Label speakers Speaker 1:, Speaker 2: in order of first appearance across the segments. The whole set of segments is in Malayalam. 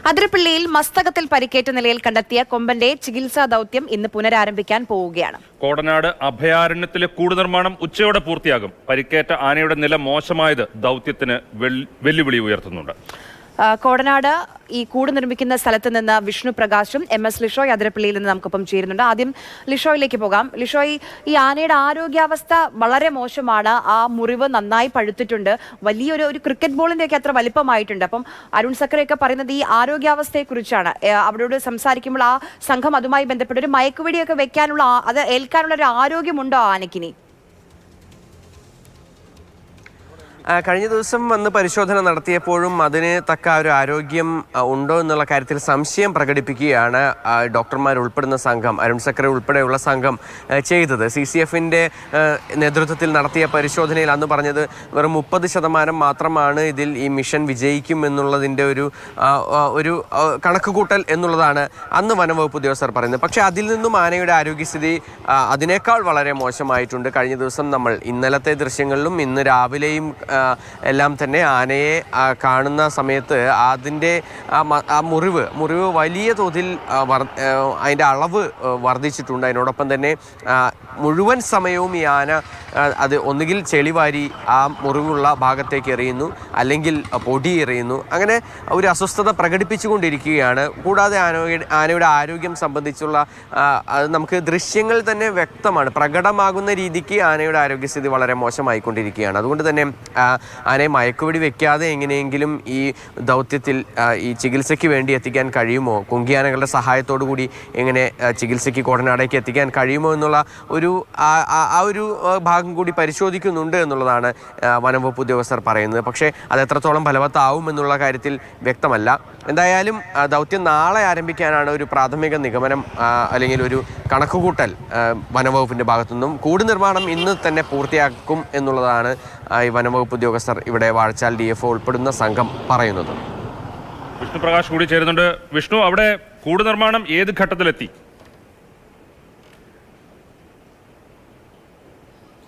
Speaker 1: അതിരപ്പള്ളിയിൽ മസ്തകത്തിൽ പരിക്കേറ്റ നിലയിൽ കണ്ടെത്തിയ കൊമ്പന്റെ ചികിത്സാ ദൗത്യം ഇന്ന് പുനരാരംഭിക്കാൻ പോവുകയാണ്.
Speaker 2: കോടനാട് അഭയാരണ്യത്തിലെ കൂട് നിർമ്മാണം ഉച്ചയോടെ പൂർത്തിയാകും. പരിക്കേറ്റ ആനയുടെ നില മോശമായത് ദൗത്യത്തിന് വെല്ലുവിളി ഉയർത്തുന്നുണ്ട്.
Speaker 1: കോടനാട് ഈ കൂട് നിർമ്മിക്കുന്ന സ്ഥലത്ത് നിന്ന് വിഷ്ണു പ്രകാശും MS ലിഷോയ് അതിരപ്പള്ളിയിൽ നിന്ന് നമുക്കൊപ്പം ചേരുന്നുണ്ട്. ആദ്യം ലിഷോയിലേക്ക് പോകാം. ലിഷോയ്, ഈ ആനയുടെ ആരോഗ്യാവസ്ഥ വളരെ മോശമാണ്. ആ മുറിവ് നന്നായി പഴുത്തിട്ടുണ്ട്. വലിയൊരു ക്രിക്കറ്റ് ബോളിന്റെ ഒക്കെ അത്ര വലിപ്പമായിട്ടുണ്ട്. അപ്പം അരുൺ സക്കറയൊക്കെ പറയുന്നത് ഈ ആരോഗ്യാവസ്ഥയെ കുറിച്ചാണ്. അവരോട് സംസാരിക്കുമ്പോൾ ആ സംഘം അതുമായി ബന്ധപ്പെട്ട ഒരു മയക്കുവെടിയൊക്കെ വെക്കാനുള്ള അത് ഏൽക്കാനുള്ള ഒരു ആരോഗ്യമുണ്ടോ ആനയ്ക്കിനി?
Speaker 3: കഴിഞ്ഞ ദിവസം വന്ന് പരിശോധന നടത്തിയപ്പോഴും അതിന് തക്ക ഒരു ആരോഗ്യം ഉണ്ടോ എന്നുള്ള കാര്യത്തിൽ സംശയം പ്രകടിപ്പിക്കുകയാണ് ഡോക്ടർമാർ ഉൾപ്പെടുന്ന സംഘം, അരുൺ സക്കറെ ഉൾപ്പെടെയുള്ള സംഘം ചെയ്തത്. CCFന്റെ നേതൃത്വത്തിൽ നടത്തിയ പരിശോധനയിൽ അന്ന് പറഞ്ഞത് വെറും 30% മാത്രമാണ് ഇതിൽ ഈ മിഷൻ വിജയിക്കും എന്നുള്ളതിൻ്റെ ഒരു കണക്കുകൂട്ടൽ എന്നുള്ളതാണ് അന്ന് വനംവകുപ്പ് ഉദ്യോഗസ്ഥർ പറയുന്നത്. പക്ഷേ അതിൽ നിന്നും ആനയുടെ ആരോഗ്യസ്ഥിതി അതിനേക്കാൾ വളരെ മോശമായിട്ടുണ്ട്. കഴിഞ്ഞ ദിവസം നമ്മൾ ഇന്നലത്തെ ദൃശ്യങ്ങളിലും ഇന്ന് രാവിലെയും എല്ലാം തന്നെ ആനയെ കാണുന്ന സമയത്ത് അതിൻ്റെ ആ മുറിവ് വലിയ തോതിൽ അതിൻ്റെ അളവ് വർദ്ധിച്ചിട്ടുണ്ട്. അതിനോടൊപ്പം തന്നെ മുഴുവൻ സമയവും ഈ ആന അത് ഒന്നുകിൽ ചെളിവാരി ആ മുറിവുള്ള ഭാഗത്തേക്ക് എറിയുന്നു, അല്ലെങ്കിൽ പൊടി എറിയുന്നു. അങ്ങനെ ഒരു അസ്വസ്ഥത പ്രകടിപ്പിച്ചുകൊണ്ടിരിക്കുകയാണ്. കൂടാതെ ആനയുടെ ആരോഗ്യം സംബന്ധിച്ചുള്ള നമുക്ക് ദൃശ്യങ്ങൾ തന്നെ വ്യക്തമാണ്, പ്രകടമാകുന്ന രീതിക്ക് ആനയുടെ ആരോഗ്യസ്ഥിതി വളരെ മോശമായിക്കൊണ്ടിരിക്കുകയാണ്. അതുകൊണ്ട് തന്നെ ആനയെ മയക്കുവെടി വെക്കാതെ എങ്ങനെയെങ്കിലും ഈ ദൗത്യത്തിൽ ഈ ചികിത്സയ്ക്ക് വേണ്ടി എത്തിക്കാൻ കഴിയുമോ, കുങ്കിയാനകളുടെ സഹായത്തോടു കൂടി എങ്ങനെ ചികിത്സയ്ക്ക് കോടനാടേക്ക് എത്തിക്കാൻ കഴിയുമോ എന്നുള്ള ഒരു ഭാഗം കൂടി പരിശോധിക്കുന്നുണ്ട് എന്നുള്ളതാണ് വനംവകുപ്പ് ഉദ്യോഗസ്ഥർ പറയുന്നത്. പക്ഷേ അത് എത്രത്തോളം ഫലവത്താവും എന്നുള്ള കാര്യത്തിൽ വ്യക്തമല്ല. എന്തായാലും ദൗത്യം നാളെ ആരംഭിക്കാനാണ് ഒരു പ്രാഥമിക നിഗമനം, അല്ലെങ്കിൽ ഒരു കണക്കുകൂട്ടൽ വനംവകുപ്പിൻ്റെ ഭാഗത്തുനിന്നും. കൂട് നിർമ്മാണം ഇന്ന് തന്നെ പൂർത്തിയാക്കും എന്നുള്ളതാണ് ഈ വനംവകുപ്പ് ഉദ്യോഗസ്ഥർ ഇവിടെ വാഴച്ചാൽ DFO ഉൾപ്പെടുന്ന സംഘം പറയുന്നത്.
Speaker 2: വിഷ്ണു പ്രകാശ് കൂടി ചേരുന്നുണ്ട്. വിഷ്ണു, അവിടെ കൂട് നിർമ്മാണം ഏത് ഘട്ടത്തിലെത്തി?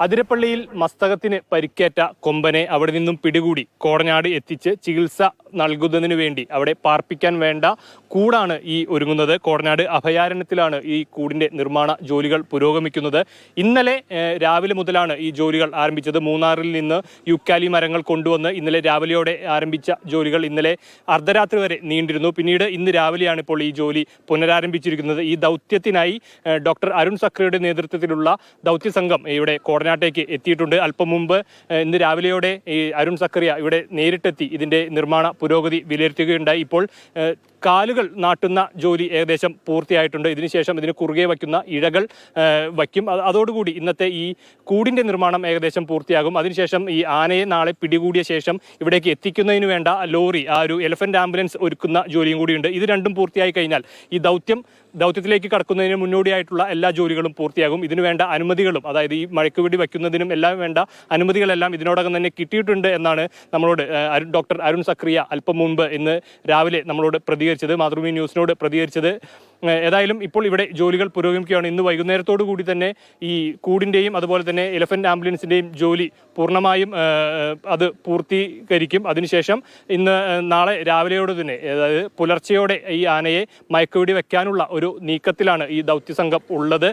Speaker 4: അതിരപ്പള്ളിയിൽ മസ്തകത്തിന് പരിക്കേറ്റ കൊമ്പനെ അവിടെ നിന്നും പിടികൂടി കോടനാട് എത്തിച്ച് ചികിത്സ നൽകുന്നതിന് വേണ്ടി അവിടെ പാർപ്പിക്കാൻ വേണ്ട കൂടാണ് ഈ ഒരുങ്ങുന്നത്. കോടനാട് അഭയാരണ്യത്തിലാണ് ഈ കൂടിന്റെ നിർമ്മാണ ജോലികൾ പുരോഗമിക്കുന്നത്. ഇന്നലെ രാവിലെ മുതലാണ് ഈ ജോലികൾ ആരംഭിച്ചത്. മൂന്നാറിൽ നിന്ന് യുക്കാലി മരങ്ങൾ കൊണ്ടുവന്ന് ഇന്നലെ രാവിലെയോടെ ആരംഭിച്ച ജോലികൾ ഇന്നലെ അർദ്ധരാത്രി വരെ നീണ്ടിരുന്നു. പിന്നീട് ഇന്ന് രാവിലെയാണ് ഇപ്പോൾ ഈ ജോലി പുനരാരംഭിച്ചിരിക്കുന്നത്. ഈ ദൗത്യത്തിനായി ഡോക്ടർ അരുൺ സക്രയുടെ നേതൃത്വത്തിലുള്ള ദൗത്യസംഘം ഇവിടെ കോടനാട്ടേക്ക് എത്തിയിട്ടുണ്ട്. അല്പം മുമ്പ് ഇന്ന് രാവിലെയോടെ ഈ അരുൺ സക്കറിയ ഇവിടെ നേരിട്ടെത്തി ഇതിന്റെ നിർമ്മാണ പുരോഗതി വിലയിരുത്തുകയുണ്ടായി. ഇപ്പോൾ കാലുകൾ നാട്ടുന്ന ജോലി ഏകദേശം പൂർത്തിയായിട്ടുണ്ട്. ഇതിനുശേഷം ഇതിന് കുറുകെ വയ്ക്കുന്ന ഇഴകൾ വയ്ക്കും. അതോടുകൂടി ഇന്നത്തെ ഈ കൂടിന്റെ നിർമ്മാണം ഏകദേശം പൂർത്തിയാകും. അതിനുശേഷം ഈ ആനയെ നാളെ പിടികൂടിയ ശേഷം ഇവിടേക്ക് എത്തിക്കുന്നതിന് വേണ്ട ലോറി, ആ ഒരു എലഫന്റ് ആംബുലൻസ് ഒരുക്കുന്ന ജോലിയും കൂടിയുണ്ട്. ഇത് രണ്ടും പൂർത്തിയായി കഴിഞ്ഞാൽ ഈ ദൗത്യത്തിലേക്ക് കടക്കുന്നതിന് മുന്നോടിയായിട്ടുള്ള എല്ലാ ജോലികളും പൂർത്തിയാകും. ഇതിനു വേണ്ട അനുമതികളും, അതായത് ഈ മയക്കുവെടി വയ്ക്കുന്നതിനും എല്ലാം വേണ്ട അനുമതികളെല്ലാം ഇതിനോടകം തന്നെ കിട്ടിയിട്ടുണ്ട് എന്നാണ് നമ്മളോട് ഡോക്ടർ അരുൺ സക്രിയ അല്പം മുമ്പ് ഇന്ന് രാവിലെ നമ്മളോട് മാതൃഭൂമി ന്യൂസിനോട് പ്രതികരിച്ചത്. ഏതായാലും ഇപ്പോൾ ഇവിടെ ജോലികൾ പുരോഗമിക്കുകയാണ്. ഇന്ന് വൈകുന്നേരത്തോടു കൂടി തന്നെ ഈ കൂടിൻ്റെയും അതുപോലെ തന്നെ എലഫന്റ് ആംബുലൻസിൻ്റെയും ജോലി പൂർണ്ണമായും അത് പൂർത്തീകരിക്കും. അതിനുശേഷം നാളെ രാവിലെയോടെ തന്നെ, അതായത് പുലർച്ചെയോടെ ഈ ആനയെ മയക്കുവെടി വെക്കാനുള്ള ഒരു നീക്കത്തിലാണ് ഈ ദൗത്യസംഘം ഉള്ളത്.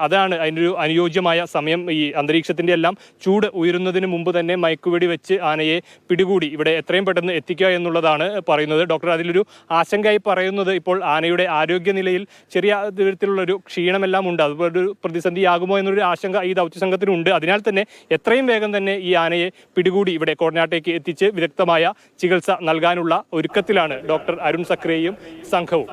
Speaker 4: അതാണ് അതിനൊരു അനുയോജ്യമായ സമയം. ഈ അന്തരീക്ഷത്തിൻ്റെ എല്ലാം ചൂട് ഉയരുന്നതിന് മുമ്പ് തന്നെ മയക്കുവെടി വെച്ച് ആനയെ പിടികൂടി ഇവിടെ എത്രയും പെട്ടെന്ന് എത്തിക്കുക എന്നുള്ളതാണ് പറയുന്നത്. ഡോക്ടർ അതിലൊരു ആശങ്കയായി പറയുന്നത് ഇപ്പോൾ ആനയുടെ ആരോഗ്യനിലയിൽ ചെറിയ തരത്തിലുള്ളൊരു ക്ഷീണമെല്ലാം ഉണ്ട്. അതുപോലെ ഒരു പ്രതിസന്ധിയാകുമോ എന്നൊരു ആശങ്ക ഈ ദൗത്യസംഘത്തിനുണ്ട്. അതിനാൽ തന്നെ എത്രയും വേഗം തന്നെ ഈ ആനയെ പിടികൂടി ഇവിടെ കോടനാട്ടേക്ക് എത്തിച്ച് വിദഗ്ധമായ ചികിത്സ നൽകാനുള്ള ഒരുക്കത്തിലാണ് ഡോക്ടർ അരുൺ സക്രയും സംഘവും.